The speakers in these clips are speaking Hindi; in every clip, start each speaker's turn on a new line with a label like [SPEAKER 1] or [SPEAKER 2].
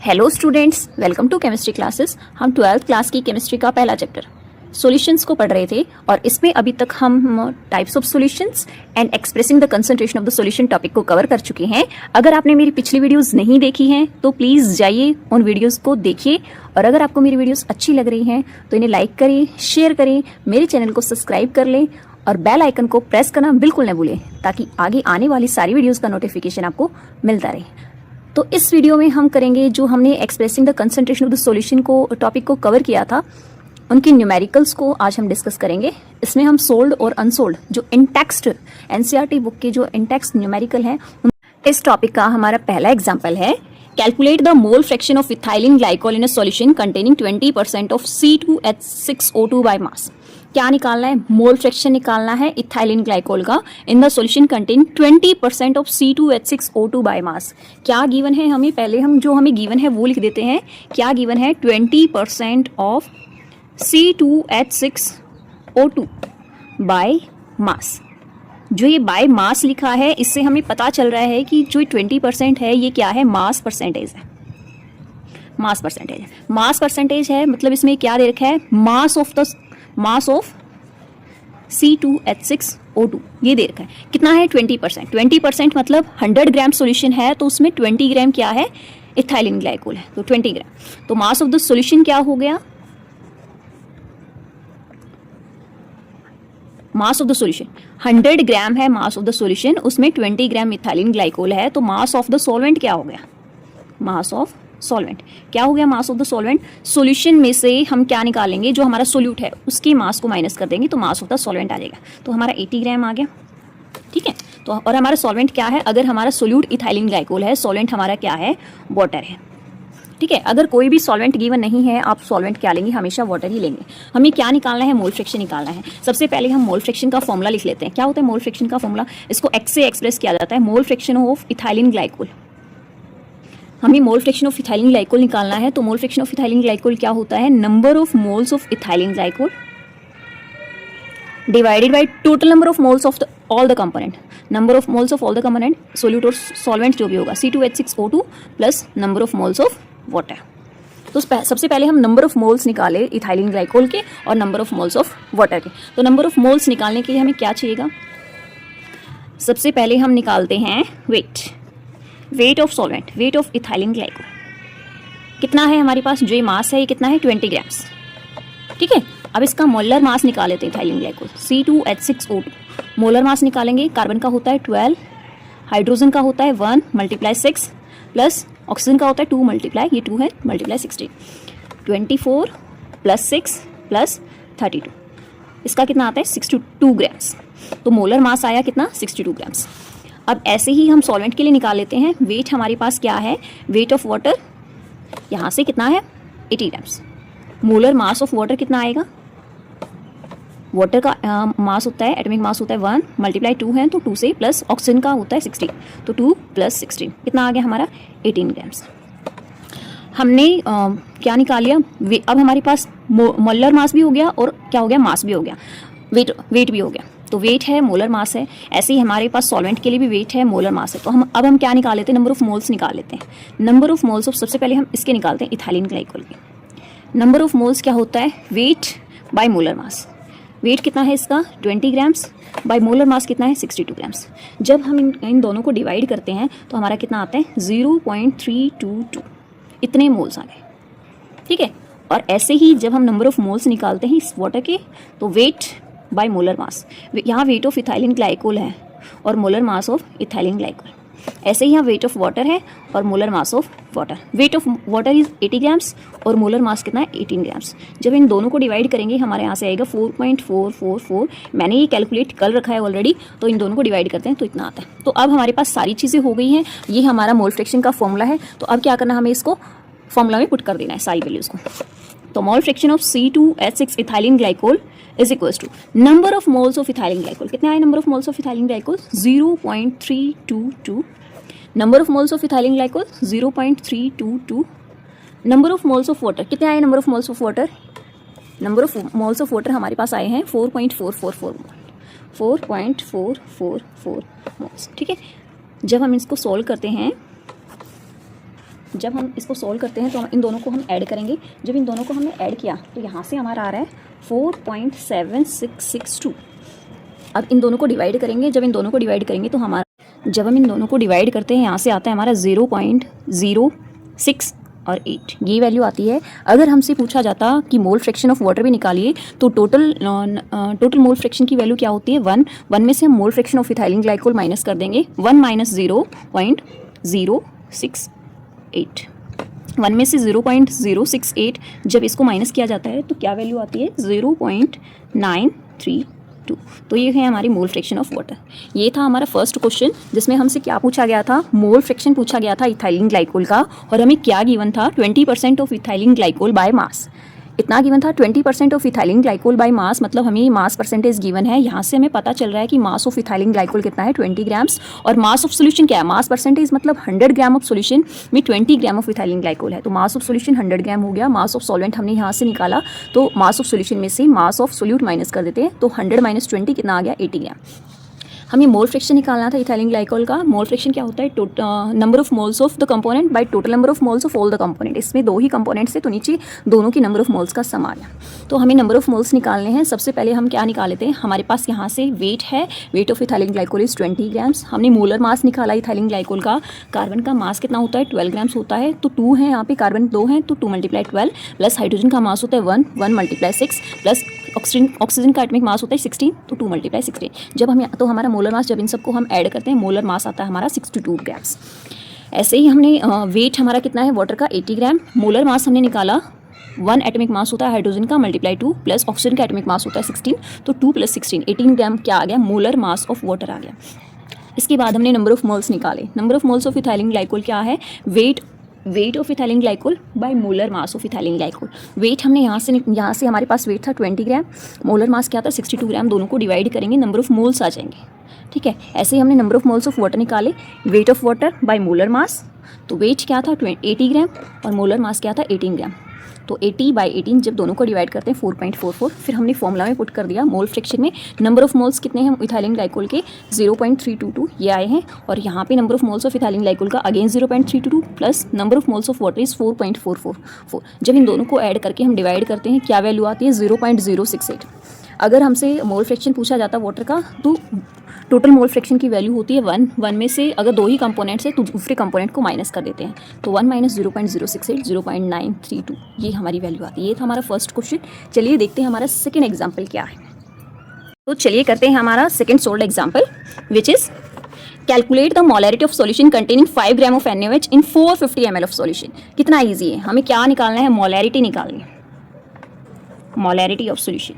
[SPEAKER 1] Hello students, welcome to chemistry classes. हम 12th क्लास की केमिस्ट्री का पहला चैप्टर सॉल्यूशंस को पढ़ रहे थे और इसमें अभी तक हम types of solutions and expressing the concentration of the solution topic को कवर कर चुके हैं। अगर आपने मेरी पिछली वीडियोस नहीं देखी हैं तो प्लीज़ जाइए उन वीडियोस को देखिए, और अगर आपको मेरी वीडियोस अच्छी लग रही हैं तो इन्हें लाइक करें, शेयर करें, मेरे चैनल को सब्सक्राइब कर लें और बेल आइकन को प्रेस करना बिल्कुल न भूलें ताकि आगे आने वाली सारी वीडियोज़ का नोटिफिकेशन आपको मिलता रहे। तो इस वीडियो में हम करेंगे जो हमने expressing the concentration of the solution को टॉपिक को कवर किया था, उनकी न्यूमेरिकल्स को आज हम डिस्कस करेंगे। इसमें हम सोल्ड और अनसोल्ड जो इंटेक्स्ट एनसीईआरटी बुक के जो इंटेक्स्ट न्यूमेरिकल हैं, इस टॉपिक का हमारा पहला एग्जाम्पल है calculate the mole fraction of ethylene glycol in a solution containing 20% of C2H6O2 by mass. क्या निकालना है? मोल फ्रैक्शन निकालना है इथाइलिन ग्लाइकोल का in the solution contain 20% of C2H6O2 by mass. क्या गिवन है हमें? पहले हम जो हमें गिवन है वो लिख देते हैं। क्या गिवन है? 20% ऑफ C2H6O2 बाय मास। जो ये बाय मास लिखा है इससे हमें पता चल रहा है कि जो 20% है ये क्या है? मास परसेंटेज है। मास परसेंटेज है मतलब इसमें क्या दे रखा है? मास ऑफ C2H6O2 ये दे रखा है। कितना है? 20%। 20% मतलब 100 ग्राम सॉल्यूशन है तो उसमें 20 ग्राम क्या है? इथाइलिन ग्लाइकोल है, तो 20 ग्राम। तो मास ऑफ द सॉल्यूशन क्या हो गया? मास ऑफ द सॉल्यूशन 100 ग्राम है मास ऑफ द सॉल्यूशन, उसमें 20 ग्राम इथाइलिन ग्लाइकोल है, तो मास ऑफ द सॉल्वेंट क्या हो गया? मास ऑफ सॉल्वेंट क्या हो गया? मास ऑफ द सॉल्वेंट। सॉल्यूशन में से हम क्या निकालेंगे? जो हमारा सोल्यूट है उसकी मास को माइनस कर देंगे तो मास ऑफ द सॉल्वेंट आ जाएगा। तो हमारा 80 ग्राम आ गया, ठीक है। तो और हमारा सॉल्वेंट क्या है? अगर हमारा सोल्यूट इथाइलिन ग्लाइकोल है, सॉल्वेंट हमारा क्या है? वाटर है, ठीक है। अगर कोई भी सॉल्वेंट गिवन नहीं है, आप सॉल्वेंट क्या लेंगे? हमेशा वाटर ही लेंगे। हमें क्या निकालना है? मोल फ्रैक्शन निकालना है। सबसे पहले हम मोल फ्रैक्शन का फॉर्मूला लिख लेते हैं। क्या होता है मोल फ्रैक्शन का फॉर्मूला? इसको एक्स से एक्सप्रेस किया जाता है, mole fraction of ethylene glycol. हमें mole fraction of ethylene glycol निकालना है, तो mole fraction of ethylene glycol क्या होता है? Number of moles of ethylene glycol divided by total number of moles of all the component. Number of moles of all the component, solute और सॉल्वेंट जो भी होगा, C2H6O2 plus number of moles of water. तो सबसे पहले हम नंबर ऑफ मोल्स निकाले इथाइलिन ग्लाइकोल के और number of moles of water के। तो नंबर ऑफ मोल्स निकालने के लिए हमें क्या चाहिएगा? सबसे पहले हम निकालते हैं wait of solvent, wait of ethylene glycol. कितना है हमारे पास? जो ये मास है ये कितना है? 20 ग्राम्स, ठीक है। अब इसका मोलर मास निकाल लेते हैं ethylene glycol. C2H6O2 molar mass निकालेंगे। कार्बन का होता है 12, हाइड्रोजन का होता है 1 × 6 प्लस ऑक्सीजन का होता है 2 मल्टीप्लाई, ये 2 है मल्टीप्लाई 16, 24 + 6 + 32। इसका कितना आता है? 62 ग्राम्स। तो मोलर मास आया कितना? 62 ग्राम्स। अब ऐसे ही हम सॉल्वेंट के लिए निकाल लेते हैं। वेट हमारे पास क्या है? वेट ऑफ वाटर यहाँ से कितना है? 80 grams. Molar mass of water कितना आएगा? वाटर का मास होता है, एटॉमिक मास होता है 1 × 2 है तो 2 से, प्लस ऑक्सीजन का होता है 16, तो 2 + 16 कितना आ गया हमारा? 18 ग्राम्स। हमने क्या निकाल लिया? अब हमारे पास मोलर मास भी हो गया और क्या हो गया? मास भी हो गया, वेट भी हो गया। तो वेट है, मोलर मास है। ऐसे ही हमारे पास सॉल्वेंट के लिए भी वेट है, मोलर मास है। तो हम क्या निकाल लेते हैं? नंबर ऑफ मोल्स निकाल लेते हैं। नंबर ऑफ मोल्स ऑफ, सबसे पहले हम इसके निकालते हैं इथाइलिन ग्लाइकोल के। नंबर ऑफ मोल्स क्या होता है? Weight by molar mass. Weight कितना है इसका? 20 ग्राम्स बाय मोलर मास कितना है? 62 ग्राम्स। जब हम इन दोनों को डिवाइड करते हैं तो हमारा कितना आता है? 0.322, इतने मोल्स आ गए, ठीक है। और ऐसे ही जब हम नंबर ऑफ मोल्स निकालते हैं इस वाटर के, तो वेट बाय मोलर मास, यहाँ वेट ऑफ इथाइलिन ग्लाइकोल है और molar mass of ethylene glycol. ऐसे ही यहाँ वेट ऑफ वाटर है और molar mass of water. Wait of water is 80 grams और मोलर मास कितना है? 18 ग्राम्स। जब इन दोनों को डिवाइड करेंगे हमारे यहाँ से आएगा 4.444। मैंने ये कैलकुलेट कर रखा है ऑलरेडी, तो इन दोनों को डिवाइड करते हैं तो इतना आता है। तो अब हमारे पास सारी चीज़ें हो गई हैं। ये हमारा मोल फ्रैक्शन का फॉर्मूला है। तो अब क्या करना, हमें इसको फॉर्मूला में पुट कर देना है सारी वैल्यूज़ को। तो mole fraction of C2H6 ethylene glycol is equals to number of moles of ethylene glycol. कितने आए number of moles of ethylene glycol? 0.322। Number of moles of ethylene glycol 0.322। Number of moles of water कितने आए? Number of moles of water, number of moles of water हमारे पास आए हैं 4.444 मोल्स, ठीक है। जब हम इसको सॉल्व करते हैं जब हम इसको सॉल्व करते हैं तो हम इन दोनों को हम ऐड करेंगे। जब इन दोनों को हमने ऐड किया तो यहाँ से हमारा आ रहा है 4.7662। अब इन दोनों को डिवाइड करेंगे। जब इन दोनों को डिवाइड करेंगे तो जब हम इन दोनों को डिवाइड करते हैं यहाँ से आता है हमारा 0.06 और 8, ये वैल्यू आती है। अगर हमसे पूछा जाता कि मोल फ्रैक्शन ऑफ वाटर भी निकालिए तो टोटल मोल फ्रैक्शन की वैल्यू क्या होती है 1 में से हम मोल fraction of ethylene glycol minus कर देंगे। 1 माइनस 0.068, 1 में से 0.068 जब इसको माइनस किया जाता है तो क्या वैल्यू आती है 0.932। तो ये है हमारी मोल फ्रैक्शन ऑफ वाटर। ये था हमारा फर्स्ट क्वेश्चन जिसमें हमसे क्या पूछा गया था, मोल फ्रैक्शन पूछा गया था इथाइलिन ग्लाइकोल का, और हमें क्या गिवन था 20% of ethylene glycol by mass. इतना गिवन था 20% of ethylene glycol by mass, मतलब हमें मास परसेंटेज गिवन है। यहाँ से हमें पता चल रहा है कि मास ऑफ इथाइलिन ग्लाइकोल कितना है 20 ग्राम्स, और मास ऑफ सोल्यूशन क्या है, मास परसेंटेज मतलब 100 ग्राम ऑफ सोल्यूशन में 20 ग्राम ऑफ इथाइलिन ग्लाइकोल है। तो मास ऑफ सोल्यूशन 100 ग्राम हो गया। मास ऑफ सॉल्वेंट हमने यहाँ से निकाला तो मास ऑफ सोल्यूशन में से मास ऑफ सोल्यूट माइनस कर देते हैं तो 100 माइनस 20 कितना आ गया 80 ग्राम। हमें मोल फ्रैक्शन निकालना था इथाइलिन ग्लाइकोल का। मोल फ्रैक्शन क्या होता है, number of moles of the component bye total number of moles of all the component. इसमें 2 ही कंपोनेंट्स है तो नीचे दोनों की नंबर ऑफ मोल्स का सम आ गया। तो हमें नंबर ऑफ मोल्स निकालने हैं। सबसे पहले हम क्या निकाल लेते हैं, हमारे पास यहाँ से वेट है, weight of ethylene glycol is 20 grams. हमने मोलर मास निकाला इथाइलिन ग्लाइकोल का। कार्बन का मास कितना होता है 12 ग्राम्स होता है, तो 2 है यहाँ पे, कार्बन 2 है तो 2 × 12 प्लस हाइड्रोजन का मास होता है 1 × 6 प्लस ऑक्सीजन का एटॉमिक मास होता है 16 तो 2 × 16। जब हम तो हमारा मोलर मास जब इन सबको हम ऐड करते हैं मोलर मास आता है हमारा 62 ग्राम्स। ऐसे ही हमने वेट हमारा कितना है वाटर का 80 ग्राम, मोलर मास हमने निकाला 1 एटॉमिक मास होता है हाइड्रोजन का × 2 प्लस ऑक्सीजन का एटॉमिक मास होता है 16 तो 2 + 16 18 ग्राम क्या आ गया, मोलर मास ऑफ वाटर आ गया। इसके बाद हमने नंबर ऑफ मोल्स निकाले। Number of moles of ethylene glycol क्या है, weight of ethylene glycol by molar mass of ethylene glycol. Weight हमने यहाँ से हमारे पास वेट था 20 ग्राम, मोलर मास क्या था 62 ग्राम, दोनों को डिवाइड करेंगे नंबर ऑफ मोल्स आ जाएंगे। ठीक है, ऐसे ही हमने number of moles of water निकाले। Weight of water by molar mass, तो वेट क्या था 80 ग्राम और मोलर मास क्या था 18 ग्राम। तो 80/18 जब दोनों को डिवाइड करते हैं 4.44। फिर हमने फॉर्मूला में पुट कर दिया मोल फ्रैक्शन में। नंबर ऑफ मोल्स कितने हैं इथाइलिन ग्लाइकोल के 0.322 ये आए हैं, और यहाँ पे number of moles of ethylene glycol का again 0.322 plus number of moles of water is 4.444। जब इन दोनों को ऐड करके हम डिवाइड करते हैं क्या वैल्यू आती है 0.068। अगर हमसे मोल फ्रैक्शन पूछा जाता वाटर का तो टोटल मोल फ्रैक्शन की वैल्यू होती है 1 में से अगर 2 ही कंपोनेंट्स है तो दूसरे कंपोनेंट को माइनस कर देते हैं, तो 1 - 0.068 0.932 ये हमारी वैल्यू आती है। ये था हमारा फर्स्ट क्वेश्चन। चलिए देखते हैं हमारा सेकेंड एग्जाम्पल क्या है। तो चलिए करते हैं हमारा second sold example which is calculate the molarity of solution containing 5 gram of NaOH in 450 ml of solution. कितना ईजी है, हमें क्या निकालना है, मोलैरिटी निकालनी है, मोलैरिटी ऑफ सॉल्यूशन।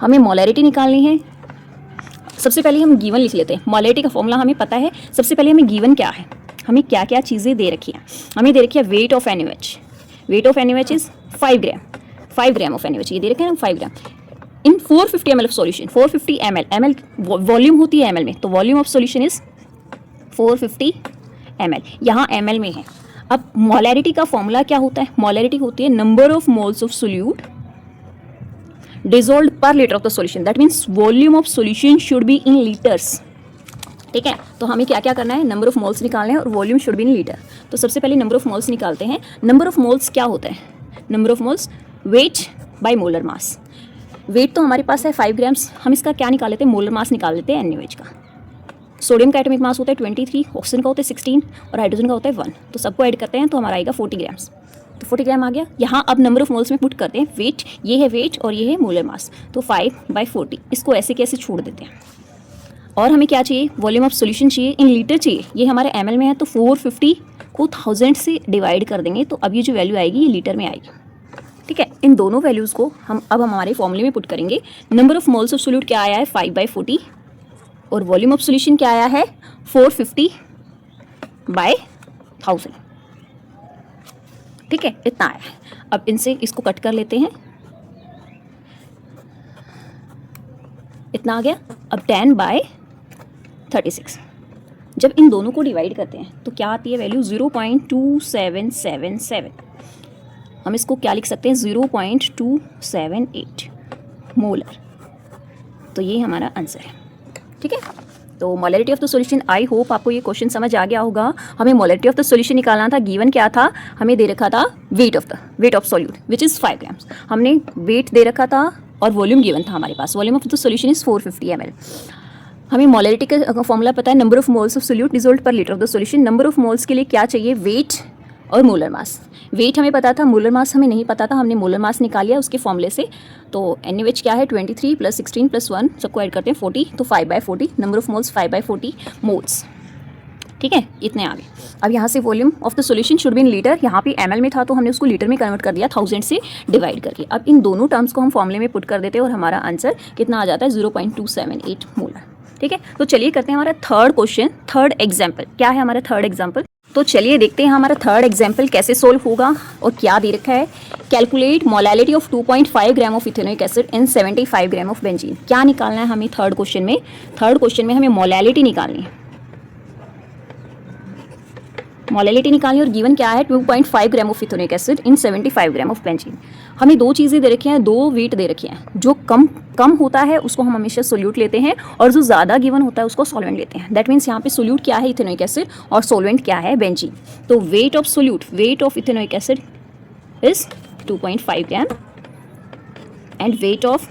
[SPEAKER 1] हमें मोलैरिटी निकालनी है। सबसे पहले हम गिवन लिख लेते हैं। मोलैरिटी का फॉर्मूला हमें पता है। सबसे पहले हमें गिवन क्या है, हमें क्या क्या चीज़ें दे रखी हैं। हमें दे रखी है weight of NaOH, weight of NaOH is 5 gram, 5 gram of NaOH ये दे रखे हैं ना 5 ग्राम इन 450 ml of solution. 450 ml volume होती है ml में, तो volume of solution is 450 ml, यहाँ ml में है। अब मोलैरिटी का फॉर्मूला क्या होता है, मोलैरिटी होती है number of moles of solute dissolved per liter of the solution, that means volume of solution should be in liters। ठीक है, तो हमें क्या क्या करना है, नंबर ऑफ मोल्स निकालना है और volume should be in litre. तो सबसे पहले नंबर ऑफ मोल्स निकालते हैं। नंबर ऑफ मोल्स क्या होता है, number of moles weight by molar mass. Weight तो हमारे पास है 5 ग्राम्स, हम इसका क्या निकाल लेते हैं, मोलर मास निकाल लेते हैं NaOH का। सोडियम का एटॉमिक मास होता है 23, ऑक्सीजन का होता है 16 और हाइड्रोजन का होता है 1, तो सबको ऐड करते हैं तो हमारा आएगा 40 ग्राम्स। तो 40 ग्राम आ गया। यहाँ अब नंबर ऑफ मोल्स में पुट करते हैं वेट, ये है वेट और ये है मोलर मास, तो 5/40 इसको ऐसे कैसे छोड़ देते हैं। और हमें क्या चाहिए, वॉल्यूम ऑफ सॉल्यूशन चाहिए, इन लीटर चाहिए। ये हमारे ml में है तो 450 को 1000 से डिवाइड कर देंगे तो अब ये जो वैल्यू आएगी ये लीटर में आएगी। ठीक है, इन दोनों वैल्यूज़ को हम हमारे फॉर्मूले में पुट करेंगे। Number of moles of solute क्या आया है 5/40 और वॉल्यूम ऑफ सॉल्यूशन क्या आया है 450/1000। ठीक है, इतना आया है। अब इनसे इसको कट कर लेते हैं, इतना आ गया। अब 10/36 जब इन दोनों को डिवाइड करते हैं तो क्या आती है वैल्यू 0.2777। हम इसको क्या लिख सकते हैं 0.278 मोलर। तो ये हमारा आंसर है। ठीक है, तो molarity of the solution, I hope आपको ये क्वेश्चन समझ आ गया होगा। हमें मोलैरिटी ऑफ द सॉल्यूशन निकालना था। गिवन क्या था, हमें दे रखा था weight of solute which is 5 grams. हमने वेट दे रखा था और वॉल्यूम गिवन था हमारे पास। Volume of the solution is 450 ml। हमें मोलैरिटी का फॉर्मूला पता है, number of moles of solute dissolved per litre of the solution. Number of moles के लिए क्या चाहिए, वेट और मोलर मास। वेट हमें पता था, मोलर मास हमें नहीं पता था, हमने मोलर मास निकाल लिया उसके फॉर्मूले से। तो NaOH क्या है, 23 + 16 + 1 सबको ऐड करते हैं 40, तो 5/40, नंबर ऑफ मोल्स 5/40 मोल्स। ठीक है, इतने आ गए। अब यहाँ से volume of the solution should be in litre, यहाँ पे ml में था तो हमने उसको लीटर में कन्वर्ट कर दिया 1000 से डिवाइड करके। अब इन दोनों टर्म्स को हम फॉर्मूले में पुट कर देते हैं और हमारा आंसर कितना आ जाता है, 0.278 मोलर। ठीक है, तो चलिए करते हैं हमारा थर्ड क्वेश्चन, थर्ड एग्जाम्पल। क्या है हमारा थर्ड एग्जाम्पल, तो चलिए देखते हैं हमारा थर्ड एग्जाम्पल कैसे सोल्व होगा और क्या दे रखा है। Calculate molality of 2.5 gram of ethanoic acid and 75 gram of benzene. क्या निकालना है हमें थर्ड क्वेश्चन में, थर्ड क्वेश्चन में हमें मोलैलिटी निकालनी है, मोलैलिटी निकालनी। और गिवन क्या है, 2.5 gram of ethanoic acid in 75 gram of benzene. हमें दो चीज़ें दे रखी हैं, दो वेट दे रखे हैं। जो कम होता है उसको हम हमेशा सोल्यूट लेते हैं और जो ज़्यादा गिवन होता है उसको सॉल्वेंट लेते हैं। दैट मीन्स यहाँ पे सोल्यूट क्या है, इथेनोइक एसिड, और सॉल्वेंट क्या है, बेंजीन। तो weight of solute, wait of ethanoic acid is 2.5 gram and wait of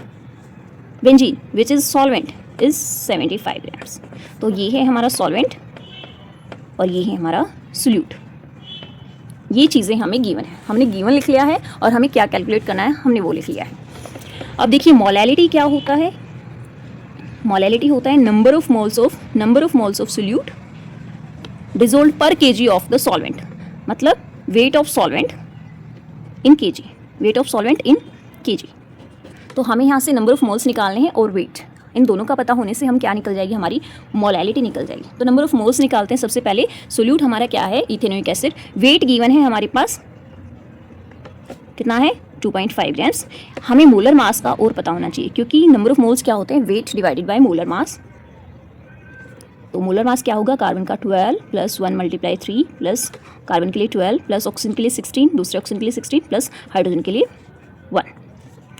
[SPEAKER 1] benzene which is solvent is 75 grams. तो ये है हमारा सॉल्वेंट और ये है हमारा सोल्यूट। ये चीज़ें हमें गिवन है, हमने गिवन लिख लिया है और हमें क्या कैलकुलेट करना है हमने वो लिख लिया है। अब देखिए मोलैलिटी क्या होता है, मोलैलिटी होता है number of moles of solute dissolved पर केजी ऑफ द सॉल्वेंट, मतलब wait of solvent in KG, wait of solvent in KG. तो हमें यहाँ से नंबर ऑफ मोल्स निकालने हैं और वेट, इन दोनों का पता होने से हम क्या निकल जाएगी, हमारी मोलैलिटी निकल जाएगी। तो नंबर ऑफ मोल्स निकालते हैं सबसे पहले। सोल्यूट हमारा क्या है, इथेनोइक एसिड। वेट गिवन है हमारे पास कितना है, 2.5 ग्राम्स। हमें मोलर मास का और पता होना चाहिए, क्योंकि नंबर ऑफ मोल्स क्या होते हैं, weight divided by molar mass. तो मोलर मास क्या होगा, कार्बन का 12 + 1 × 3 प्लस कार्बन के लिए 12 प्लस ऑक्सीजन के लिए 16, दूसरे ऑक्सीजन के लिए 16 प्लस हाइड्रोजन के लिए 1।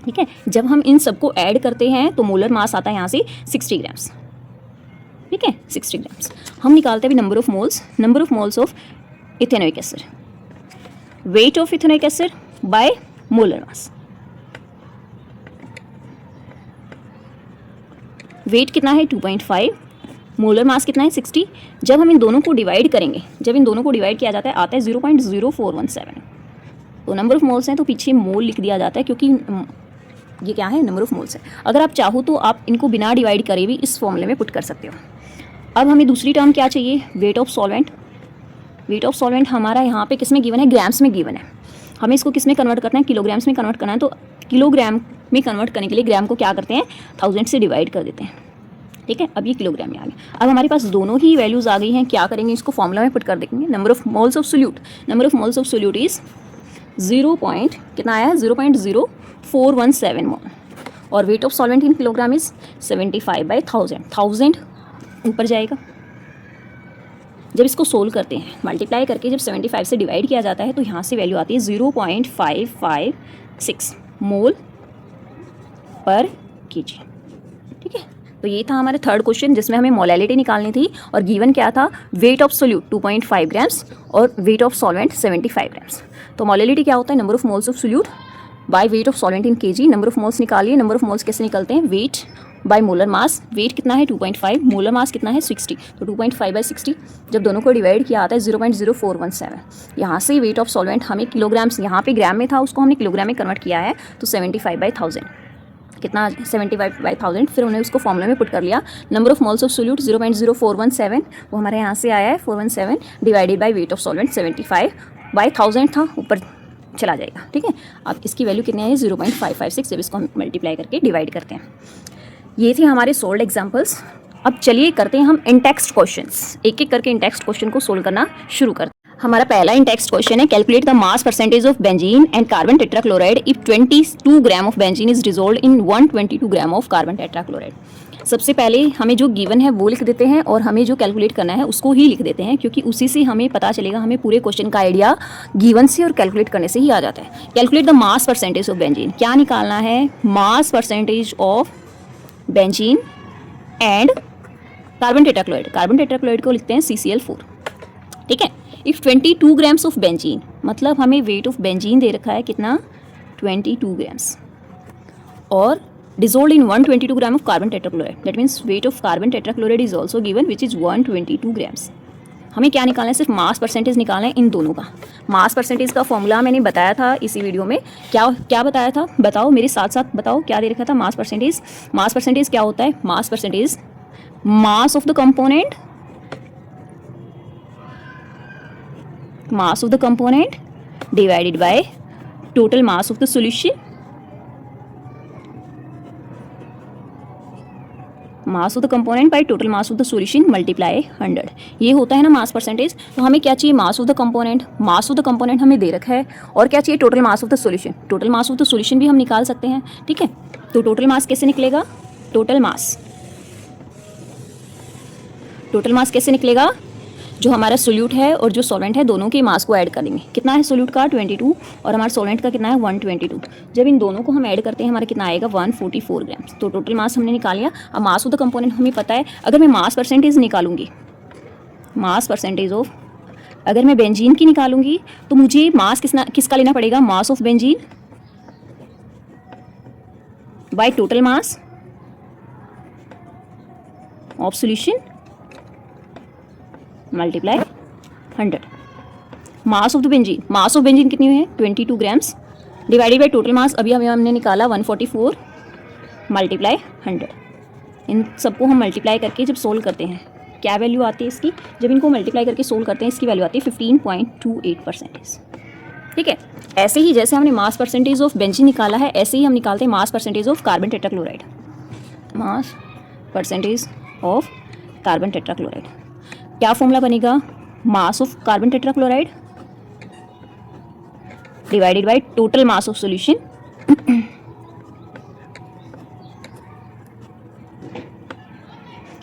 [SPEAKER 1] ठीक है, जब हम इन सबको ऐड करते हैं तो मोलर मास आता है यहाँ से 60 ग्राम्स। ठीक है, 60 ग्राम्स। हम निकालते हैं number of moles of ethanoic acid, weight of ethanoic acid by molar mass. Weight कितना है 2.5, मोलर मास कितना है 60। जब हम इन दोनों को डिवाइड करेंगे, जब इन दोनों को डिवाइड किया जाता है आता है 0.0417। तो नंबर ऑफ मोल्स हैं तो पीछे मोल लिख दिया जाता है, क्योंकि ये क्या है, नंबर ऑफ मोल्स है। अगर आप चाहो तो आप इनको बिना डिवाइड करे भी इस फॉर्मूले में पुट कर सकते हो। अब हमें दूसरी टर्म क्या चाहिए, wait of solvent. Wait of solvent हमारा यहाँ पे किस में गिवन है, ग्राम्स में गिवन है। हमें इसको किस में कन्वर्ट करना है, किलोग्राम्स में कन्वर्ट करना है। तो किलोग्राम में कन्वर्ट करने के लिए ग्राम को क्या करते हैं, 1000 से डिवाइड कर देते हैं। ठीक है, अब ये किलोग्राम में आ गया। अब हमारे पास दोनों ही वैल्यूज़ आ गई हैं, क्या करेंगे, इसको फॉर्मूला में पुट कर देंगे। Number of moles of solute is 0. कितना आया, 0.0417 मोल। और weight of solvent in kilogram is 75/1000, 1000 ऊपर जाएगा। जब इसको सोल्व करते हैं, मल्टीप्लाई करके जब 75 से डिवाइड किया जाता है तो यहाँ से वैल्यू आती है 0.556 मोल पर केजी। ठीक है, तो ये था हमारा थर्ड क्वेश्चन जिसमें हमें मोलैलिटी निकालनी थी और गिवन क्या था, वेट ऑफ सोल्यूट 2.5 ग्राम्स और वेट ऑफ सॉल्वेंट 75 ग्राम्स। तो मोलैलिटी क्या होता है, number of moles of solute by weight of solvent in KG. Number of moles निकालिए, नंबर ऑफ मोल्स कैसे निकलते हैं, weight by molar mass. Weight कितना है 2.5, मोलर मास कितना है 60, तो 2.5/60 जब दोनों को डिवाइड किया आता है 0.0417। यहाँ से वेट ऑफ सॉल्वेंट हमें किलोग्राम्स, यहाँ पे ग्राम में था उसको हमने किलोग्राम में कन्वर्ट किया है, तो 75/1000 कितना, 75/1000। फिर उन्हें उसको फॉर्मूला में पुट कर लिया। Number of moles of solute 0.0417, वो हमारे यहाँ से आया है 417 divided by weight of solvent 75/1000 था, ऊपर चला जाएगा। ठीक है, अब इसकी वैल्यू कितनी है 0.556 जब इसको हम मल्टीप्लाई करके डिवाइड करते हैं। ये थे हमारे सोल्ड एग्जाम्पल्स। अब चलिए करते हैं हम इंटेक्स्ट क्वेश्चंस, एक एक करके इंटेक्स्ट क्वेश्चन को सोल्व करना शुरू करते हैं। हमारा पहला इंटेक्स्ट क्वेश्चन है, calculate the mass percentage of benzene and carbon tetrachloride if 22 gram of benzene is dissolved in 122 gram of carbon tetrachloride. सबसे पहले हमें जो गिवन है वो लिख देते हैं और हमें जो कैलकुलेट करना है उसको ही लिख देते हैं, क्योंकि उसी से हमें पता चलेगा, हमें पूरे क्वेश्चन का आइडिया गिवन से और कैलकुलेट करने से ही आ जाता है। Calculate the mass percentage of benzene, क्या निकालना है, मास percentage of benzene and carbon tetrachloride को लिखते हैं CCl4, ठीक है। इफ़ 22 ग्राम्स ऑफ बेंजीन, मतलब हमें वेट ऑफ बेंजीन दे रखा है कितना, 22 ग्राम्स, और dissolved in 122 gram of carbon tetrachloride, that means weight of carbon tetrachloride is also given which is 122 grams. हमें क्या निकालना है, सिर्फ मास परसेंटेज निकालना है इन दोनों का। मास परसेंटेज का फॉर्मूला मैंने बताया था इसी वीडियो में, क्या बताया था, बताओ मेरे साथ साथ बताओ, क्या दे रखा था मास परसेंटेज। मास परसेंटेज क्या होता है, mass percentage mass of the component, mass of the component divided by total mass of the solution, mass of the component by total mass of the solution multiply 100। ये होता है ना मास परसेंटेज। तो हमें क्या चाहिए, मास of the component, mass of the component हमें दे रखा है, और क्या चाहिए, total mass of the solution. Total mass of the solution भी हम निकाल सकते हैं, ठीक है। तो टोटल मास कैसे निकलेगा, टोटल मास कैसे निकलेगा, जो हमारा सोल्यूट है और जो सॉल्वेंट है दोनों के मास को ऐड करेंगे। कितना है सोल्यूट का 22 और हमारा सॉल्वेंट का कितना है 122। जब इन दोनों को हम ऐड करते हैं हमारा कितना आएगा 144 ग्राम्स। तो टोटल मास हमने निकाल लिया। अब मास ऑफ द कंपोनेंट हमें पता है। अगर मैं मास परसेंटेज निकालूंगी, मास परसेंटेज ऑफ, अगर मैं बेंजीन की निकालूंगी तो मुझे मास किसका लेना पड़ेगा, मास of benzene by total mass of solution multiply 100। Mass of the benzene, mass of benzene कितनी है 22 grams divided by total mass, अभी हमने निकाला 144 मल्टीप्लाई 100। इन सबको हम मल्टीप्लाई करके जब सोल्व करते हैं क्या वैल्यू आती है इसकी, जब इनको मल्टीप्लाई करके सोल्व करते हैं इसकी वैल्यू आती है 15.28%। ठीक है। ऐसे ही जैसे हमने मास परसेंटेज ऑफ बेंजीन निकाला है, ऐसे ही हम निकालते हैं मास percentage of carbon tetrachloride. Mass percentage of carbon tetrachloride क्या फॉर्मूला बनेगा, mass of carbon tetrachloride divided by total mass of solution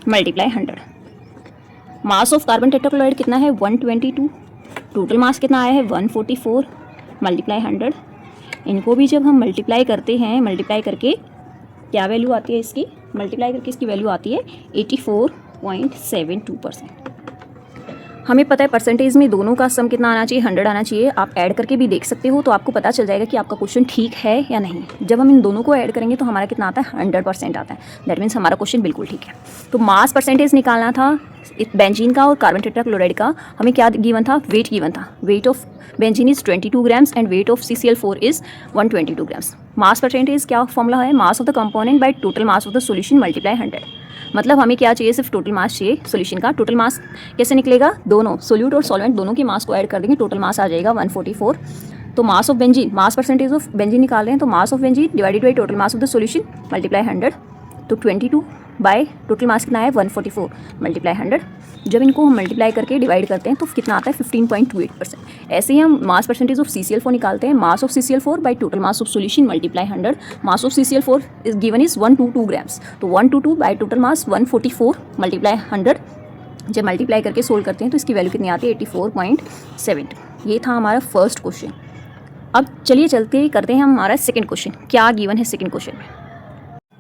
[SPEAKER 1] multiply 100। Mass of carbon tetrachloride कितना है 122, टोटल मास कितना आया है 144 मल्टीप्लाई 100। इनको भी जब हम मल्टीप्लाई करते हैं, मल्टीप्लाई करके क्या वैल्यू आती है इसकी, मल्टीप्लाई करके इसकी वैल्यू आती है 84.72%। हमें पता है परसेंटेज में दोनों का सम कितना आना चाहिए, 100 आना चाहिए। आप ऐड करके भी देख सकते हो तो आपको पता चल जाएगा कि आपका क्वेश्चन ठीक है या नहीं। जब हम इन दोनों को ऐड करेंगे तो हमारा कितना आता है 100% आता है। दैट मीन्स हमारा क्वेश्चन बिल्कुल ठीक है। तो मास परसेंटेज निकालना था बेंजीन का और कार्बन टेट्राक्लोराइड का। हमें क्या गिवन था, वेट गिवन था। Weight of benzene is 22 grams and weight of CCl4 is 122 grams. Mass percentage क्या फॉर्मूला है, मास of the component by total mass of the solution multiply 100। मतलब हमें क्या चाहिए, सिर्फ टोटल मास चाहिए सॉल्यूशन का। टोटल मास कैसे निकलेगा, दोनों सोल्यूट और सॉल्वेंट दोनों के मास को ऐड कर देंगे, टोटल मास आ जाएगा 144। तो मास of benzene, mass percentage of benzene निकाल रहे हैं तो मास of benzene divided by total mass of the solution multiply 100। तो 22 बाय टोटल मास कितना है 144 मल्टीप्लाई 100। जब इनको हम मल्टीप्लाई करके डिवाइड करते हैं तो कितना आता है 15.28%। ऐसे ही हम मास परसेंटेज ऑफ CCl4 निकालते हैं। Mass of CCl4 by total mass of solution multiply 100। Mass of CCl4 is given is 122 grams. तो 122 बाय टोटल मास 144 मल्टीप्लाई 100। जब मल्टीप्लाई करके सोल्व करते हैं तो इसकी वैल्यू कितनी आती है 84.72। ये था हमारा फर्स्ट क्वेश्चन। अब चलिए चलते करते हैं हमारा सेकेंड क्वेश्चन। क्या गिवन है सेकेंड क्वेश्चन में,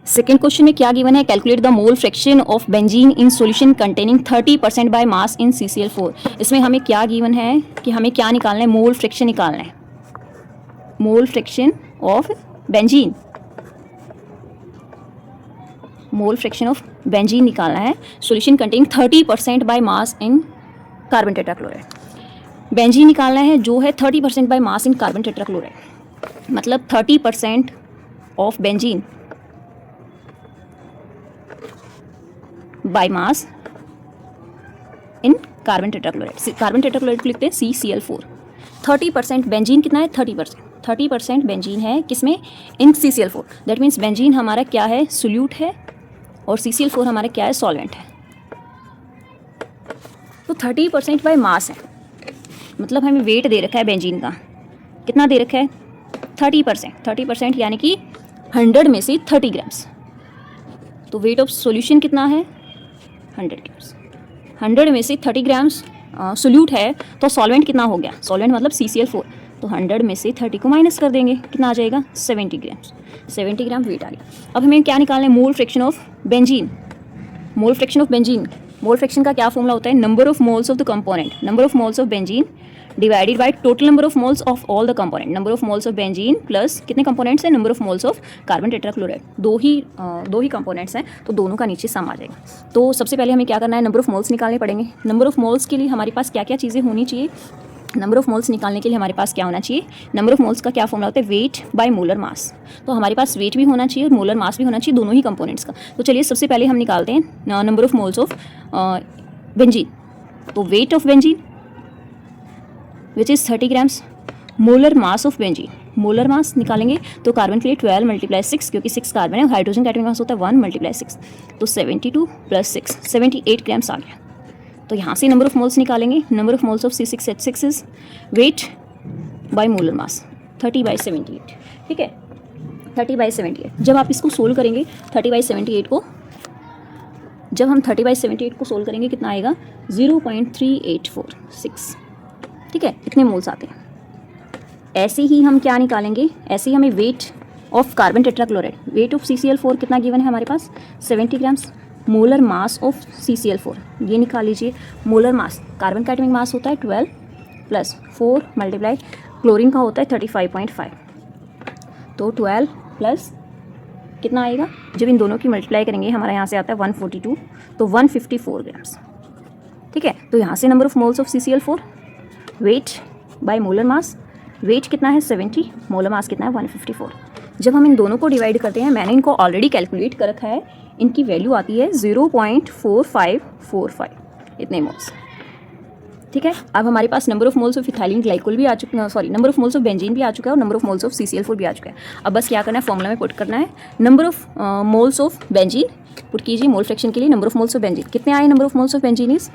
[SPEAKER 1] सेकेंड क्वेश्चन में क्या गिवन है, calculate the mole fraction of benzene in solution containing 30% by mass in CCl4। इसमें हमें क्या गिवन है कि हमें क्या निकालना है, मोल फ्रैक्शन निकालना है। Mole fraction of benzene, mole fraction of benzene निकालना है solution containing 30% by mass in carbon tetrachloride. Benzene निकालना है जो है 30% by mass in carbon tetrachloride, मतलब 30% of benzene by mass in carbon tetrachloride. Carbon tetrachloride को लिखते हैं CCl4। 30% बेंजीन कितना है 30% बेंजीन है किसमें, इन CCl4। दैट मीन्स बेंजीन हमारा क्या है, सोल्यूट है और CCl4 हमारा क्या है, सॉल्वेंट है। तो 30% बाय मास है, मतलब हमें वेट दे रखा है बेंजीन का, कितना दे रखा है 30% यानी कि 100 में से 30 ग्राम्स। तो वेट ऑफ सॉल्यूशन कितना है 100 ग्राम्स। 100 में से 30 ग्राम्स सोल्यूट है तो सॉल्वेंट कितना हो गया, सॉल्वेंट मतलब CCl4। तो 100 में से 30 को माइनस कर देंगे, कितना आ जाएगा 70 ग्राम्स। 70 ग्राम वेट आ गया। अब हमें क्या निकालना है, mole fraction of benzene. Mole fraction of benzene mole fraction का क्या फॉर्मूला होता है, number of moles of the component, number of moles of benzene divided by total number of moles of all the component, number of moles of benzene plus कितने कंपोनेंट्स हैं, number of moles of carbon tetrachloride. दो ही कंपोनेंट्स हैं तो दोनों का नीचे सम आ जाएगा। तो सबसे पहले हमें क्या करना है, नंबर ऑफ मोल्स निकालने पड़ेंगे। नंबर ऑफ मोल्स के लिए हमारे पास क्या क्या चीज़ें होनी चाहिए, नंबर ऑफ मोल्स निकालने के लिए हमारे पास क्या होना चाहिए, नंबर ऑफ मोल्स का क्या फॉर्मूला होता है, वेट बाय मोलर मास। तो हमारे पास वेट भी होना चाहिए और मोलर मास भी होना चाहिए, दोनों ही कंपोनेंट्स का। तो चलिए सबसे पहले हम निकालते हैं number of moles of benzene. तो weight of benzene which is 30 grams, molar mass of benzene, molar mass निकालेंगे तो कार्बन के लिए 12 × 6 क्योंकि 6 कार्बन है, हाइड्रोजन का एटॉमिक मास होता है 1 × 6, तो 72 + 6 78 ग्राम्स आ गया। तो यहाँ से नंबर ऑफ मोल्स निकालेंगे, number of moles of C6H6 is wait by molar मास 30/78, ठीक है 30/78। जब आप इसको सोल्व करेंगे 30/78 को, जब हम 30/78 को सोल्व करेंगे कितना आएगा 0.3846, ठीक है, इतने मोल्स आते हैं। ऐसे ही हम क्या निकालेंगे, ऐसे ही हमें weight of carbon tetrachloride, weight of CCl4 कितना गिवन है हमारे पास 70 grams, molar mass of CCl4 ये निकाल लीजिए। मोलर मास, कार्बन का एटॉमिक मास होता है 12 + 4 × क्लोरीन का होता है 35.5, तो 12 प्लस कितना आएगा, जब इन दोनों की मल्टीप्लाई करेंगे हमारा यहाँ से आता है 142, तो 154 ग्राम्स, ठीक है। तो यहाँ से number of moles of CCl4 weight by molar mass, weight कितना है 70, मोलर मास कितना है 154। जब हम इन दोनों को डिवाइड करते हैं, मैंने इनको ऑलरेडी कैलकुलेट कर रखा है, इनकी वैल्यू आती है 0.4545 इतने मोल्स, ठीक है। अब हमारे पास number of moles of ethylene glycol भी आ चुका है, sorry number of moles of benzene भी आ चुका है और number of moles of CCl4 भी आ चुका है। अब बस क्या करना है, फॉर्मूला में पुट करना है, number of moles of benzene put कीजिए मोल फ्रैक्शन के लिए, number of moles of benzene कितने आए, number of moles of benzene is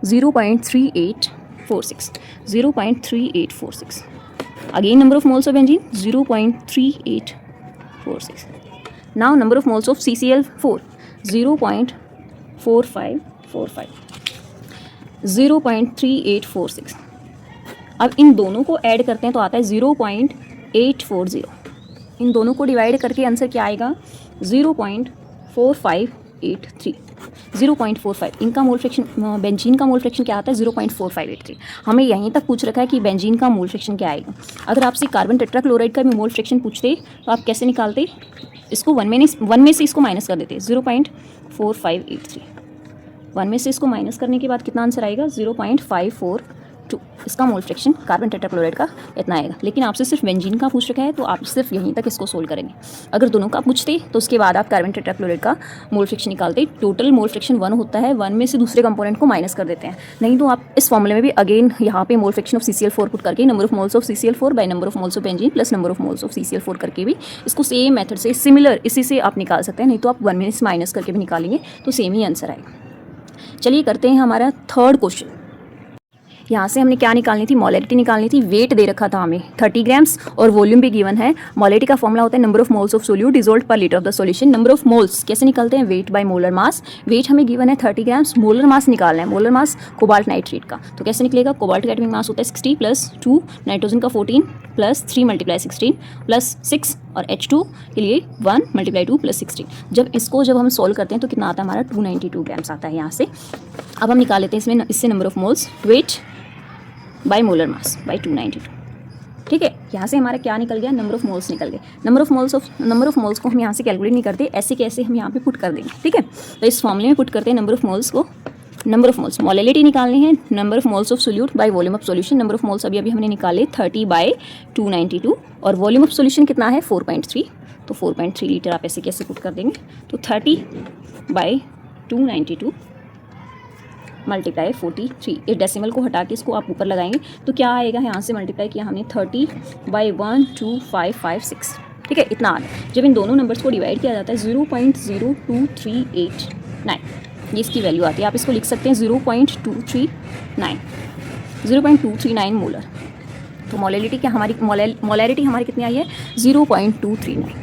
[SPEAKER 1] 0.3846, 0.3846। Again number of moles of benzene 0.3846। Now number of moles of CCl4 0.4545, 0.3846। अब इन दोनों को ऐड करते हैं तो आता है 0.840। इन दोनों को डिवाइड करके आंसर क्या आएगा 0.4583, 0.45। इनका मोल फ्रैक्शन, बेंजीन का मोल फ्रैक्शन क्या आता है 0.4583। हमें यहीं तक पूछ रखा है कि बेंजीन का मोल फ्रैक्शन क्या आएगा। अगर आपसे कार्बन टेट्राक्लोराइड का भी मोल फ्रैक्शन पूछते तो आप कैसे निकालते, इसको 1 में से इसको माइनस कर देते, 0.4583, 1 में से इसको माइनस करने के बाद कितना आंसर आएगा 0.542। इसका मोल फ्रैक्शन कार्बन टेट्राक्लोराइड का इतना आएगा। लेकिन आपसे सिर्फ बेंजीन का पूछ रखा है तो आप सिर्फ यहीं तक इसको सोल्व करेंगे। अगर दोनों का पूछते तो उसके बाद आप कार्बन टेट्राक्लोराइड का मोल फ्रैक्शन निकालते। टोटल मोल फ्रैक्शन 1 होता है, 1 में से दूसरे कंपोनेंट को माइनस कर देते हैं। नहीं तो आप इस फॉर्मूले में भी अगेन यहाँ पे mole fraction of CCl4 put करके number of moles of CCl4 by number of moles of benzene plus number of moles of CCl4 करके भी इसको सेम मेथड से सिमिलर इसी से आप निकाल सकते हैं। नहीं तो आप 1 में से माइनस करके भी निकालेंगे तो सेम ही आंसर आएगा। चलिए करते हैं हमारा थर्ड क्वेश्चन। यहाँ से हमने क्या निकालनी थी, मोलैरिटी निकालनी थी। वेट दे रखा था हमें 30 ग्राम्स और वॉल्यूम भी गिवन है। मोलैरिटी का फॉर्मूला होता है number of moles of solute dissolved per litre of the solution. Number of moles कैसे निकलते हैं, weight by molar mass. Weight हमें गिवन है 30 ग्राम्स, मोलर मास निकालना है, मोलर मास कोबाल्ट नाइट्रेट का। तो कैसे निकलेगा, कोबाल्ट का एटॉमिक मास होता है 60 + 2, नाइट्रोजन का 14 + 3 × 16 + 6 और H2 के लिए 1 × 2 + 16। जब हम सॉल्व करते हैं तो कितना आता है हमारा 292 ग्राम्स आता है यहाँ से। अब हम निकाल लेते हैं इससे number of moles, weight by molar mass by 292, ठीक है। यहाँ से हमारा क्या निकल गया, नंबर ऑफ मोल्स निकल गए। नंबर ऑफ मोल्स को हम यहाँ से कैलकुलेट नहीं करते, ऐसे कैसे हम यहाँ पे पुट कर देंगे, ठीक है। तो इस फॉर्मूले में पुट करते हैं नंबर ऑफ मोल्स को। नंबर ऑफ मोल्स, मोलैरिटी निकालनी है, number of moles of solute by volume of solution. Number of moles अभी हमने निकाले 30/292 और वॉल्यूम ऑफ सॉल्यूशन कितना है 4.3, तो 4.3 लीटर आप ऐसे कैसे पुट कर देंगे, तो 30/292 मल्टीप्लाई 43। इस डेसिमल को हटा के इसको आप ऊपर लगाएंगे तो क्या आएगा, यहाँ से मल्टीप्लाई किया हमने 30/12556, ठीक है, इतना आ गया। जब इन दोनों नंबर्स को डिवाइड किया जाता है 0.02389, ये इसकी वैल्यू आती है। आप इसको लिख सकते हैं 0.239 मोलर। तो मोलैरिटी क्या हमारी मोलैरिटी हमारी कितनी आई है 0.239,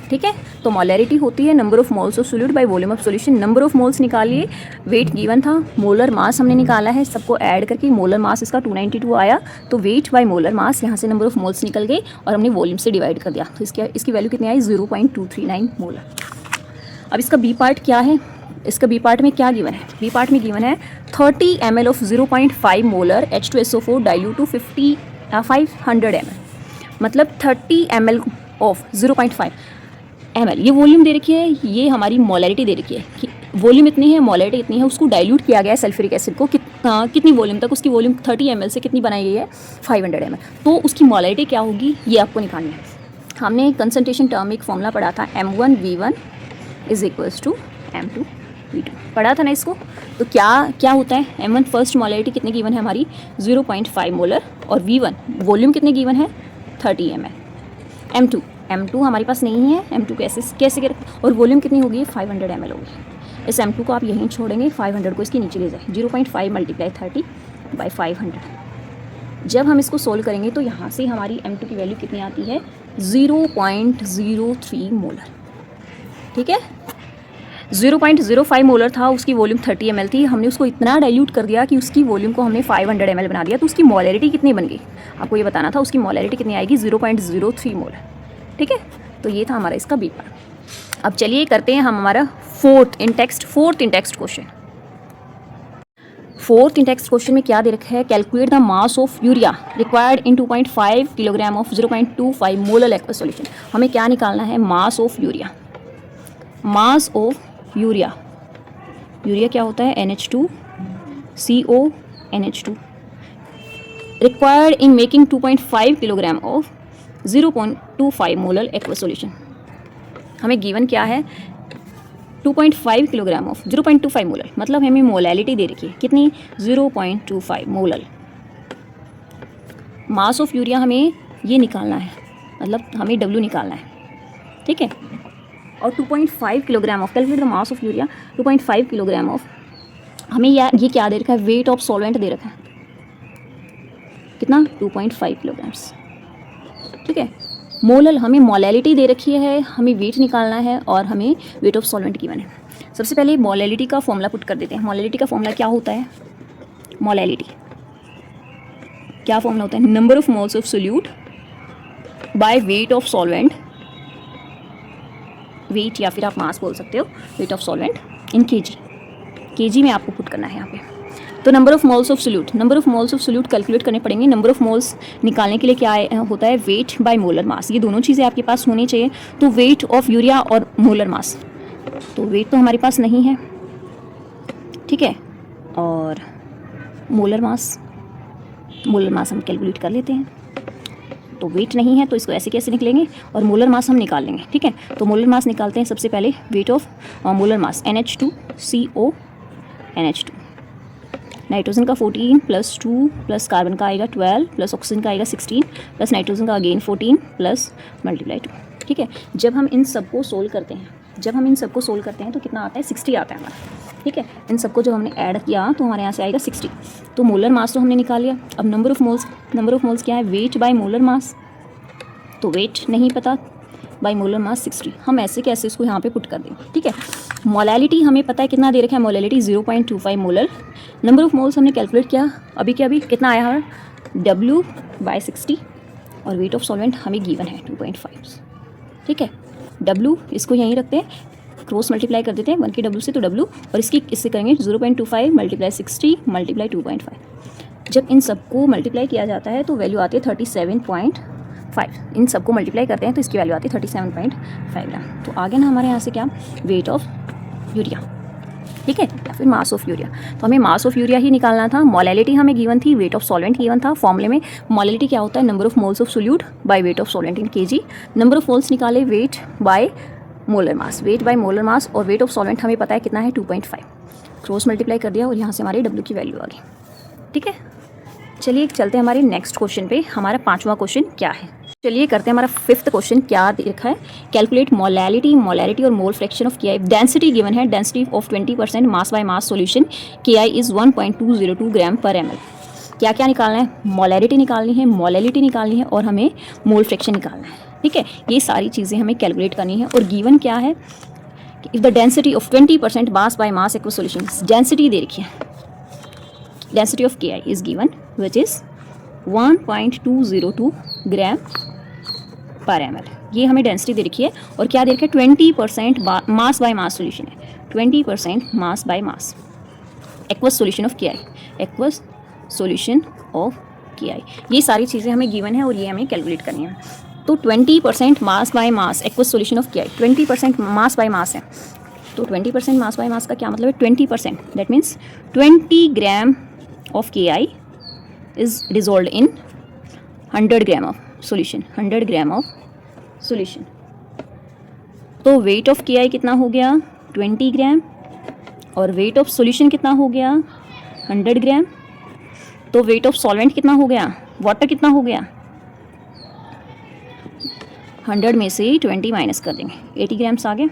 [SPEAKER 1] ठीक है। तो मोलैरिटी होती है number of moles of solute by volume of solution. Number of moles निकालिए, वेट गिवन था, मोलर मास हमने निकाला है, सबको ऐड करके मोलर मास इसका 292 आया। तो वेट बाय मोलर मास, यहाँ से नंबर ऑफ मोल्स निकल गए और हमने वॉल्यूम से डिवाइड कर दिया। तो इसकी वैल्यू कितनी आई 0.239 मोलर। अब इसका बी पार्ट क्या है, इसका बी पार्ट में क्या गिवन है? बी पार्ट में गिवन है 30 ml of 0.5 molar H2SO4 dilute to 500 ml, मतलब 30 ml ऑफ 0.5 ml। ये वॉल्यूम दे रखी है, ये हमारी मोलैरिटी दे रखी है कि वॉल्यूम इतनी है, मोलैरिटी इतनी है, उसको डाइल्यूट किया गया है सल्फ्यूरिक एसिड को कितनी वॉल्यूम तक, उसकी वॉल्यूम 30 ml से कितनी बनाई गई है 500 ml। तो उसकी मोलैरिटी क्या होगी ये आपको निकालनी है। हमने कंसंट्रेशन टर्म में एक फॉर्मूला पढ़ा था M1V1 is equals to M2V2, पढ़ा था ना इसको। तो क्या होता है, M1 फर्स्ट मोलैरिटी कितनी गिवन है हमारी 0.5 मोलर, और V1 वॉल्यूम कितनी गिवन है 30 ml। M2 हमारे पास नहीं है, M2 कैसे और वॉल्यूम कितनी होगी 500 ml होगी। इस M2 को आप यहीं छोड़ेंगे, 500 को इसके नीचे ले जाए, 0.5 मल्टीप्लाई 30 बाई 500। जब हम इसको सोल्व करेंगे तो यहाँ से हमारी M2 की वैल्यू कितनी आती है 0.03 मोलर। ठीक है, 0.05 मोलर था, उसकी वॉल्यूम 30 ml थी, हमने उसको इतना डाइल्यूट कर दिया कि उसकी वॉल्यूम को हमने 500 ml बना दिया। तो उसकी मोलैरिटी कितनी बन गई, आपको ये बताना था, उसकी मोलैरिटी कितनी आएगी 0.03 मोलर। ठीक है, तो ये था हमारा इसका बी पार्ट। अब चलिए करते हैं हम हमारा फोर्थ इन टेक्स्ट क्वेश्चन। फोर्थ इन टेक्स्ट क्वेश्चन में क्या दे रखा है, calculate the mass of urea required in 2.5 kilogram of 0.25 molar aqueous solution. हमें क्या निकालना है, mass of urea. Mass of urea क्या होता है NH2CO NH2 required in making 2.5 kilogram of 0.25 molar aqueous solution. हमें गिवन क्या है 2.5 किलोग्राम ऑफ 0.25 मोलर, मतलब हमें मोलैलिटी दे रखी है कितनी 0.25 मोलर। मास ऑफ यूरिया हमें ये निकालना है, मतलब हमें W निकालना है। ठीक है, और 2.5 kilogram of, calculate the mass of urea 2.5 kilogram of, हमें ये क्या दे रखा है, वेट ऑफ सॉल्वेंट दे रखा है कितना 2.5 किलोग्राम्स। ठीक है, मोलल हमें मोलैलिटी दे रखी है, हमें वेट निकालना है और हमें वेट ऑफ सॉल्वेंट गिवन है। सबसे पहले मोलैलिटी का फॉर्मूला पुट कर देते हैं। मोलैलिटी का फॉर्मूला क्या होता है, मोलैलिटी क्या फॉर्मूला होता है, number of moles of solute by weight of solvent, weight या फिर आप मास बोल सकते हो, weight of solvent in KG में आपको पुट करना है यहाँ पे। तो number of moles of solute calculate करने पड़ेंगे। नंबर ऑफ मोल्स निकालने के लिए क्या होता है, वेट बाय मोलर मास, ये दोनों चीज़ें आपके पास होनी चाहिए। तो वेट ऑफ यूरिया और मोलर मास, तो वेट तो हमारे पास नहीं है, ठीक है, और मोलर मास हम कैलकुलेट कर लेते हैं। तो वेट नहीं है तो इसको ऐसे कैसे निकलेंगे, और मोलर मास हम निकाल लेंगे। ठीक है, तो मोलर मास निकालते हैं। सबसे पहले weight of molar mass NH2CO NH2, nitrogen का 14 प्लस 2 प्लस कार्बन का आएगा 12 प्लस ऑक्सीजन का आएगा 16 प्लस नाइट्रोजन का अगेन 14 प्लस मल्टीप्लाई 2। ठीक है, जब हम इन सबको सोल्व करते हैं तो कितना आता है 60 आता है हमारा। ठीक है, इन सबको जब हमने ऐड किया तो हमारे यहाँ से आएगा 60। तो मोलर मास तो हमने निकाल लिया। अब नंबर ऑफ मोल्स क्या है, वेट बाय मोलर मास, तो वेट नहीं पता, बाय मोलर मास 60। हम ऐसे कैसे इसको यहाँ पे पुट कर देंगे। ठीक है, मोलैलिटी हमें पता है कितना दे रखा है, molality 0.25 molar. Number of moles हमने कैलकुलेट किया अभी कितना आया हमारा W बाय 60, और वेट ऑफ सॉल्वेंट हमें गिवन है 2.5। ठीक है, W इसको यहीं रखते हैं, क्रॉस मल्टीप्लाई कर देते हैं 1 के W से, तो W और इससे करेंगे 0.25 मल्टीप्लाई 60 मल्टीप्लाई 2.5। जब इन सबको मल्टीप्लाई किया जाता है तो वैल्यू आती है 37.5। इन सबको मल्टीप्लाई करते हैं तो इसकी वैल्यू आती है 37.5 ग्राम। तो आगे ना हमारे यहाँ से क्या, वेट ऑफ यूरिया, ठीक है, या फिर मास ऑफ यूरिया। तो हमें मास ऑफ यूरिया ही निकालना था। मोलैलिटी हमें गिवन थी, वेट ऑफ सॉल्वेंट गिवन था। फॉर्मूले में मोलैलिटी क्या होता है, number of moles of solute by weight of solvent in KG. Number of moles निकाले, वेट बाय मोलर मास, और वेट ऑफ सॉल्वेंट हमें पता है कितना है 2.5। क्रॉस मल्टीप्लाई कर दिया और यहाँ से हमारे W की वैल्यू आ गई। ठीक है, चलिए चलते हैं हमारे नेक्स्ट क्वेश्चन पे। हमारा 5वां क्वेश्चन क्या है, चलिए करते हैं हमारा 5th क्वेश्चन। क्या देखा है, कैलकुलेट मोलैलिटी और mole fraction of KI। Density given है, density of 20% mass by mass solution KI is 1.202 gram per ml। क्या क्या निकालना है, मोलैलिटी निकालनी है और हमें मोल फ्रैक्शन निकालना है। ठीक है, ये सारी चीज़ें हमें कैलकुलेट करनी है। और गिवन क्या है, if the density of 20% mass by mass aqueous solution, density दे रखी है, density of KI is given which is 1.202 gram per ml। ये हमें डेंसिटी दे रखी है। और क्या दे रखा है, 20% मास बाय मास सॉल्यूशन है, 20% mass by mass, aqueous solution of KI, aqueous solution of KI। ये सारी चीज़ें हमें गिवन है और ये हमें कैलकुलेट करनी है। तो 20% mass by mass, aqueous solution of KI, 20% mass by मास है। तो 20% मास बाय मास का क्या मतलब है? 20%, that means 20 gram of KI is dissolve in 100 gram of solution, 100 gram of solution. तो वेट ऑफ KI कितना हो गया? 20 ग्राम, और वेट ऑफ सॉल्यूशन कितना हो गया? 100 ग्राम। तो वेट ऑफ सॉल्वेंट कितना हो गया? वाटर कितना हो गया? 100 में से 20 माइनस कर देंगे, 80 ग्राम्स आ गया।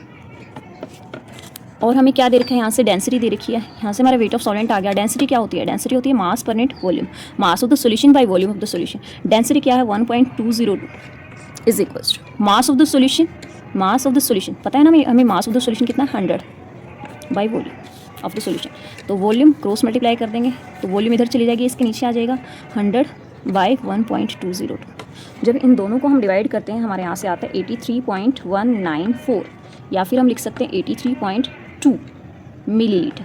[SPEAKER 1] और हमें क्या दे रखा है? यहाँ से डेंसिटी दे रखी है, यहाँ से हमारा वेट ऑफ सॉल्वेंट आ गया। डेंसिटी क्या होती है? डेंसिटी होती है mass per unit volume, mass of the solution by volume of the solution. Density क्या है? 1.202 is equals to mass of the solution, mass of the solution पता है ना हमें मास ऑफ द सॉल्यूशन कितना है? 100 bye volume of the solution. तो वॉल्यूम क्रॉस मल्टीप्लाई कर देंगे तो वॉल्यूम इधर चली जाएगी, इसके नीचे आ जाएगा 100 बाय 1.202। जब इन दोनों को हम डिवाइड करते हैं हमारे यहाँ से आता है 83.194, या फिर हम लिख सकते हैं 83.2 मिलीलीटर।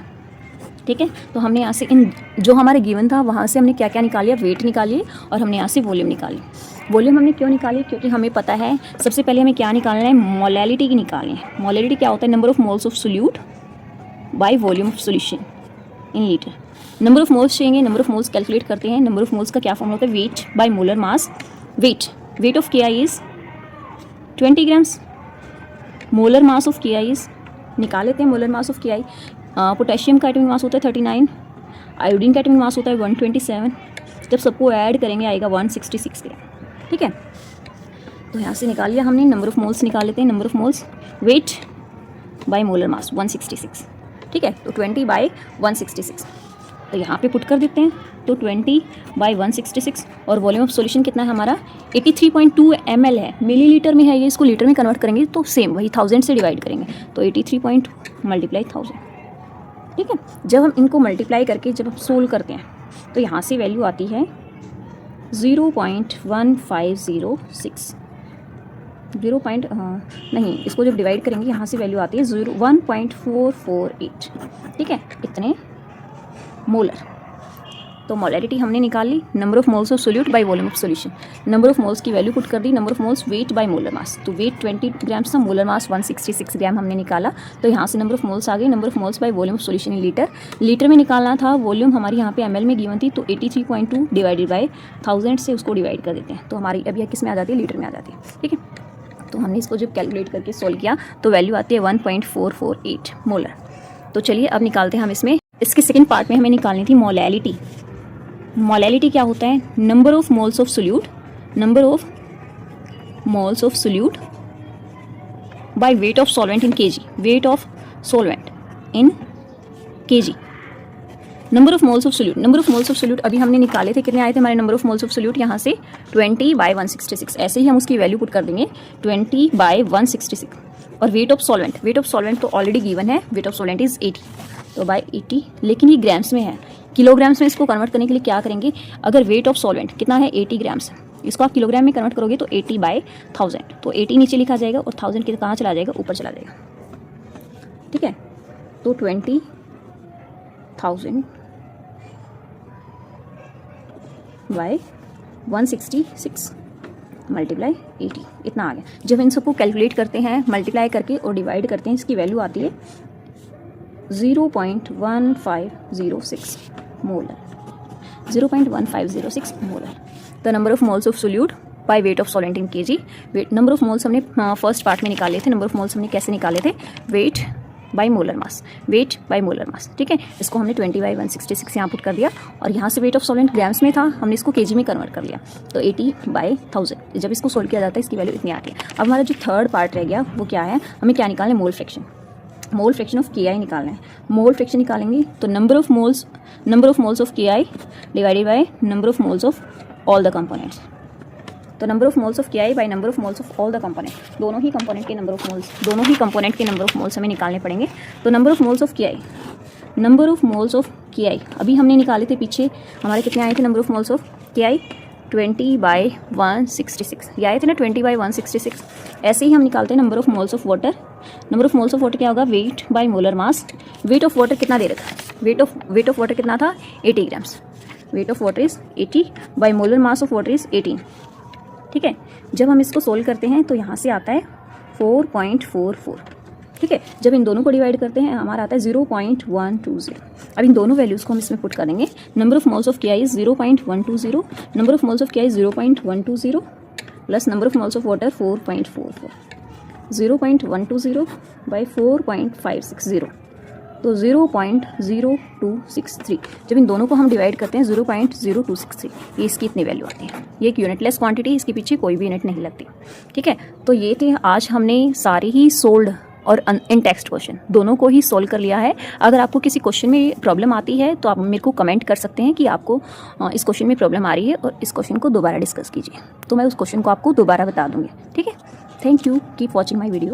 [SPEAKER 1] ठीक है, तो हमने यहाँ से इन जो हमारे गिवन था वहाँ से हमने क्या क्या निकालिया? वेट निकालिए, और हमने यहाँ से वॉल्यूम निकाली। वॉल्यूम हमने क्यों निकाली? क्योंकि हमें पता है सबसे पहले हमें क्या निकालना है? मोलैलिटी की निकालनी है। मोलैलिटी क्या होता है? Number of moles of solute by volume of solution in litre. Number of moles चाहिए, नंबर ऑफ मोल्स कैलकुलेट करते हैं। नंबर ऑफ मोल्स का क्या फॉर्मूला होता है? Weight by molar mass. Weight of KI is 20 grams, molar mass of KI is, निकाल लेते हैं molar mass of KI। Potassium का एटॉमिक मास होता है 39, आयोडीन का एटॉमिक मास होता है 127। जब सबको ऐड करेंगे आएगा 166 ग्राम। ठीक है, तो यहाँ से निकाल लिया हमने। नंबर ऑफ मोल्स निकाल लेते हैं। Number of moles, weight by molar mass 166। ठीक है, तो 20 बाय 166, तो यहाँ पे पुट कर देते हैं। तो 20 बाय 166, और वॉल्यूम ऑफ सॉल्यूशन कितना है हमारा? 83.2 ml है, मिलीलीटर में है ये। इसको लीटर में कन्वर्ट करेंगे तो सेम वही 1000 से डिवाइड करेंगे, तो 83.2 मल्टीप्लाई 1000। ठीक है, जब हम इनको मल्टीप्लाई करके जब हम सोल्व करते हैं तो यहाँ से वैल्यू आती है 0.1506। नहीं, इसको जब डिवाइड करेंगे यहाँ से वैल्यू आती है 1.448। ठीक है, इतने मोलर। तो मोलैरिटी हमने निकाल ली। Number of moles of solute by volume of solution, number of moles की वैल्यू पुट कर दी। Number of moles, weight by molar mass, तो वेट 20 ग्राम्स था, मोलर मास 166 ग्राम हमने निकाला। तो यहाँ से नंबर ऑफ मोल्स आ गई। Number of moles bye volume of solution in litre, litre में निकालना था। वॉल्यूम हमारी यहाँ पे ml में गिवन थी, तो 83.2 डिवाइडेड बाय 1000 से उसको डिवाइड कर देते हैं, तो हमारी अब यह किस में आ जाती है? लीटर में आ जाती है। ठीक है, तो हमने इसको जब कैलकुलेट करके सोल्व किया तो वैल्यू आती है 1.448 मोलर। तो चलिए अब निकालते हैं हम इसमें। इसके सेकंड पार्ट में हमें निकालनी थी मोलैलिटी। मोलैलिटी क्या होता है? Number of moles of solute, number of moles of solute by weight of solvent in kg, wait of solvent in kg। Number of moles of solute, number of moles of solute अभी हमने निकाले थे, कितने आए थे हमारे number of moles of solute? यहाँ से 20 बाय 166। ऐसे ही हम उसकी वैल्यू पुट कर देंगे 20 बाय 166। और weight of solvent, wait of solvent तो ऑलरेडी गिवन है, वेट ऑफ सॉल्वेंट इज 80, तो बाय 80, लेकिन ये ग्राम्स में है। किलोग्राम्स में इसको कन्वर्ट करने के लिए क्या करेंगे? अगर वेट ऑफ सॉल्वेंट कितना है? 80 ग्राम्स, इसको आप किलोग्राम में कन्वर्ट करोगे तो 80 बाय 1000, तो 80 नीचे लिखा जाएगा और 1000 के कहाँ चला जाएगा? ऊपर चला जाएगा। ठीक है, तो 20,000 बाय 166 मल्टीप्लाई 80, इतना आ गया। जब इन सबको कैलकुलेट करते हैं मल्टीप्लाई करके और डिवाइड करते हैं, इसकी वैल्यू आती है 0.1506 molar, 0.1506 molar. The number of moles of solute by weight of solvent in kg। Weight, number of moles हमने फर्स्ट पार्ट में निकाले थे। नंबर ऑफ मोल्स हमने कैसे निकाले थे? Wait by molar mass, wait by molar मास। ठीक है, इसको हमने 20 बाय 166 यहाँ पुट कर दिया, और यहाँ से वेट ऑफ सॉल्वेंट ग्राम्स में था, हमने इसको kg में कन्वर्ट कर लिया, तो 80 बाय 1000। जब इसको सोल्व किया जाता है इसकी वैल्यू इतनी आती है। अब हमारा जो थर्ड पार्ट रह गया वो क्या है? हमें क्या निकालना है? Mole fraction, mole fraction of KI निकालना है। मोल फ्रैक्शन निकालेंगे तो number of moles of KI divided by number of moles of all the components. तो number of moles of KI by number of moles of all the component, दोनों ही कंपोनेंट के नंबर ऑफ मोल्स हमें निकालने पड़ेंगे। तो number of moles of KI, number of moles of KI अभी हमने निकाले थे, पीछे हमारे कितने आए थे number of moles of KI? 20 बाय 166, ये आए थे ना 20 बाय 166। ऐसे ही हम निकालते हैं number of moles of water number of moles of water क्या होगा, wait by molar mass. Wait of water कितना दे रखा है, वेट ऑफ वाटर कितना था 80 grams, wait of water is 80 bye molar mass of water is 18। ठीक है, जब हम इसको सोल्व करते हैं तो यहाँ से आता है 4.44। ठीक है, जब इन दोनों को डिवाइड करते हैं हमारा आता है 0.120। अब इन दोनों वैल्यूज़ को हम इसमें पुट करेंगे। Number of moles of K I is 0.120, number of moles of K I 0.120 plus number of moles of water 4.44, 0.120 by 4.560 तो 0.0263। जब इन दोनों को हम डिवाइड करते हैं 0.0263, ये इसकी इतनी वैल्यू आती है। ये एक यूनिटलेस क्वांटिटी, इसके पीछे कोई भी यूनिट नहीं लगती। ठीक है, तो ये थे आज हमने सारे ही सोल्ड और इन टेक्स्ट क्वेश्चन दोनों को ही सोल्व कर लिया है। अगर आपको किसी क्वेश्चन में प्रॉब्लम आती है तो आप मेरे को कमेंट कर सकते हैं कि आपको इस क्वेश्चन में प्रॉब्लम आ रही है और इस क्वेश्चन को दोबारा डिस्कस कीजिए, तो मैं उस क्वेश्चन को आपको दोबारा बता दूंगी। ठीक है, thank you, keep watching my video.